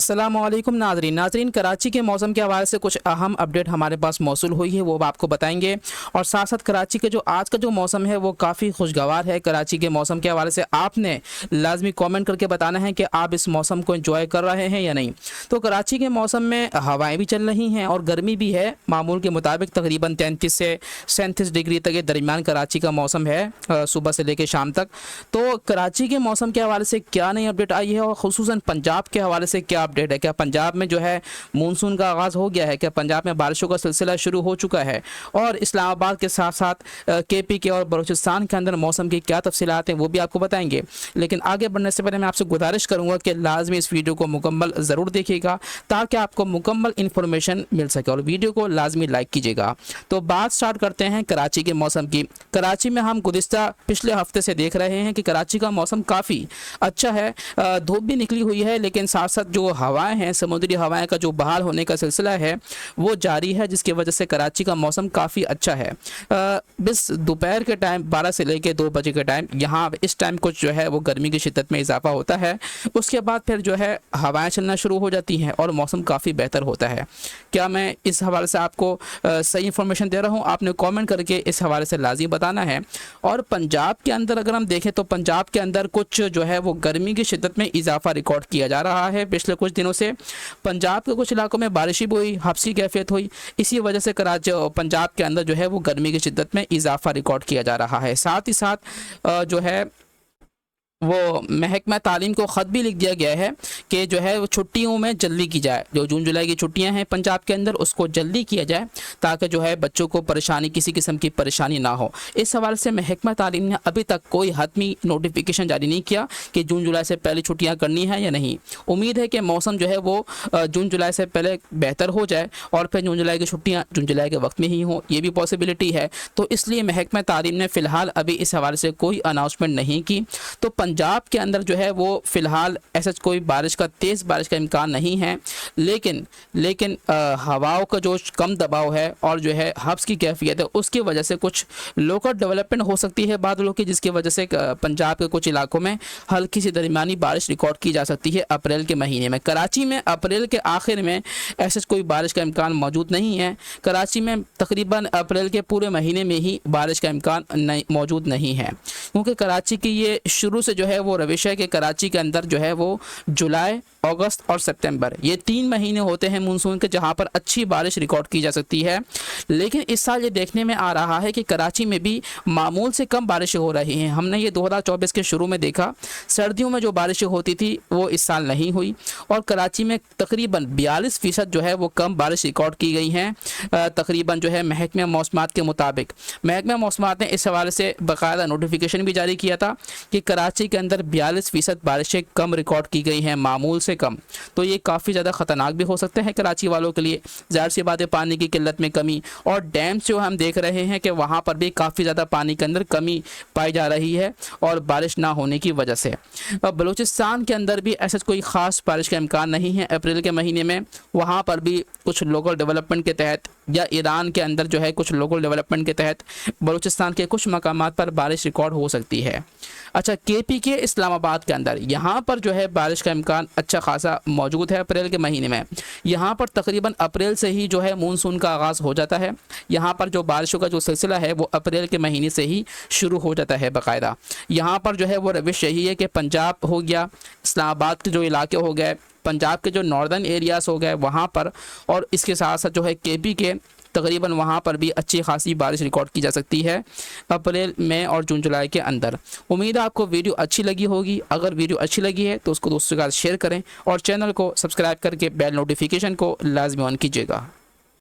अस्सलामुअलैकुम नाज़रीन कराची के मौसम के हवाले से कुछ अहम अपडेट हमारे पास मौसूल हुई है, वो आपको बताएंगे। और साथ साथ कराची के जो आज का जो मौसम है वो काफ़ी खुशगवार है। कराची के मौसम के हवाले से आपने लाजमी कमेंट करके बताना है कि आप इस मौसम को एंजॉय कर रहे हैं या नहीं। तो कराची के मौसम में हवाएँ भी चल रही हैं और गर्मी भी है। मामूल के मुताबिक तकरीबन 33 से 37 डिग्री तक के दरमियान कराची का मौसम है सुबह से लेकर शाम तक। तो कराची के मौसम के हवाले से क्या नई अपडेट आई है और ख़ुसूसन पंजाब के हवाले से क्या अपडेट है? क्या पंजाब में जो है मानसून का आगाज़ हो गया है? क्या पंजाब में बारिशों का सिलसिला शुरू हो चुका है? और इस्लामाबाद के साथ साथ केपी के और बलूचिस्तान के अंदर मौसम की क्या तफसीलात हैं वो भी आपको बताएंगे। लेकिन आगे बढ़ने से पहले मैं आपसे गुजारिश करूँगा कि लाजमी इस वीडियो को मुकम्मल ज़रूर देखिएगा ताकि आपको मुकम्मल इन्फॉर्मेशन मिल सके, और वीडियो को लाजमी लाइक कीजिएगा। तो बात स्टार्ट करते हैं कराची के मौसम की। कराची में हम गुज़िश्ता पिछले हफ्ते से देख रहे हैं कि कराची का मौसम काफ़ी अच्छा है। धूप भी निकली हुई है, लेकिन साथ साथ जो हवाएं हैं, समुद्री हवाएं का जो बहाल होने का सिलसिला है वो जारी है, जिसकी वजह से कराची का मौसम काफ़ी अच्छा है। बस दोपहर के टाइम 12 से लेकर 2 बजे के टाइम यहाँ इस टाइम कुछ जो है वो गर्मी की शिद्दत में इजाफा होता है। उसके बाद फिर जो है हवाएं चलना शुरू हो जाती हैं और मौसम काफ़ी बेहतर होता है। क्या मैं इस हवाले से आपको सही इन्फॉर्मेशन दे रहा हूँ? आपने कमेंट करके इस हवाले से लाज़मी बताना है। और पंजाब के अंदर अगर हम देखें तो पंजाब के अंदर कुछ जो है वो गर्मी की शिद्दत में इजाफा रिकॉर्ड किया जा रहा है। पिछले कुछ दिनों से पंजाब के कुछ इलाकों में बारिश भी हुई, हब्सी कैफियत हुई। इसी वजह से कराची पंजाब के अंदर जो है वो गर्मी की शिद्दत में इजाफा रिकॉर्ड किया जा रहा है। साथ ही साथ जो है वो महकमा तालीम को ख़त भी लिख दिया गया है कि जो है वो छुट्टियों में जल्दी की जाए। जो जून जुलाई की छुट्टियां हैं पंजाब के अंदर उसको जल्दी किया जाए ताकि जो है बच्चों को परेशानी, किसी किस्म की परेशानी ना हो। इस हवाले से महकमा तालीम ने अभी तक कोई हतमी नोटिफिकेशन जारी नहीं किया कि जून जुलाई से पहले छुट्टियाँ करनी है या नहीं। उम्मीद है कि मौसम जो है वो जून जुलाई से पहले बेहतर हो जाए और फिर जून जुलाई की छुट्टियाँ जून जुलाई के वक्त में ही हों, ये भी पॉसिबिलिटी है। तो इसलिए महकमा तालीम ने फ़िलहाल अभी इस हवाले से कोई अनाउंसमेंट नहीं की। तो पंजाब के अंदर जो है वो फ़िलहाल ऐसा कोई तेज़ बारिश का इम्कान नहीं है, लेकिन हवाओं का जो कम दबाव है और जो है हब्स की कैफियत है उसकी वजह से कुछ लोकल डेवलपमेंट हो सकती है बादलों की, जिसकी वजह से पंजाब के कुछ इलाकों में हल्की सी दरमियानी बारिश रिकॉर्ड की जा सकती है अप्रैल के महीने में। कराची में अप्रैल के आखिर में ऐसा कोई बारिश का इम्कान मौजूद नहीं है। कराची में तकरीबन अप्रैल के पूरे महीने में ही बारिश का इम्कान मौजूद नहीं है, क्योंकि कराची की ये शुरू से जो है वो रविश है कि कराची के अंदर जो है वो जुलाई, अगस्त और सितंबर ये 3 महीने होते हैं मानसून के जहां पर अच्छी बारिश रिकॉर्ड की जा सकती है। लेकिन इस साल ये देखने में आ रहा है कि कराची में भी मामूल से कम बारिशें हो रही हैं। हमने ये 2024 के शुरू में देखा, सर्दियों में जो बारिशें होती थी वो इस साल नहीं हुई और कराची में तकरीबन 42% जो है वो कम बारिश रिकॉर्ड की गई हैं। तकरीबन जो है महकमा मौसमात के मुताबिक, महकमा मौसमात ने इस हवाले से बाकायदा नोटिफिकेशन भी जारी किया था कि कराची के अंदर 42% बारिशें कम रिकॉर्ड की गई हैं, मामूल से कम। तो ये काफ़ी ज़्यादा ख़तरनाक भी हो सकते हैं कराची वालों के लिए। ज़ाहिर सी बात है, पानी की किल्लत में कमी और डैम जो हम देख रहे हैं कि वहाँ पर भी काफ़ी ज़्यादा पानी के अंदर कमी पाई जा रही है और बारिश ना होने की वजह से। बलूचिस्तान के अंदर भी ऐसा कोई ख़ास बारिश का इम्कान नहीं है अप्रैल के महीने में। वहाँ पर भी कुछ लोकल डेवलपमेंट के तहत या ईरान के अंदर जो है कुछ लोकल डेवलपमेंट के तहत बलूचिस्तान के कुछ मकामात पर बारिश रिकॉर्ड हो सकती है। अच्छा, केपी के इस्लामाबाद के अंदर यहाँ पर जो है बारिश का इम्कान अच्छा खासा मौजूद है अप्रैल के महीने में। यहाँ पर तकरीबन अप्रैल से ही जो है मानसून का आगाज़ हो जाता है। यहाँ पर जो बारिशों का जो सिलसिला है वो अप्रैल के महीने से ही शुरू हो जाता है बाकायदा। यहाँ पर जो है वो रविश यही है कि पंजाब हो गया, इस्लामाबाद के जो इलाके हो गए, पंजाब के जो नॉर्दर्न एरियाज़ हो गए वहाँ पर, और इसके साथ साथ जो है केपी के तकरीबन वहाँ पर भी अच्छी खासी बारिश रिकॉर्ड की जा सकती है अप्रैल, मई और जून जुलाई के अंदर। उम्मीद है आपको वीडियो अच्छी लगी होगी। अगर वीडियो अच्छी लगी है तो उसको दोस्तों के साथ शेयर करें और चैनल को सब्सक्राइब करके बेल नोटिफिकेशन को लाजमी ऑन कीजिएगा।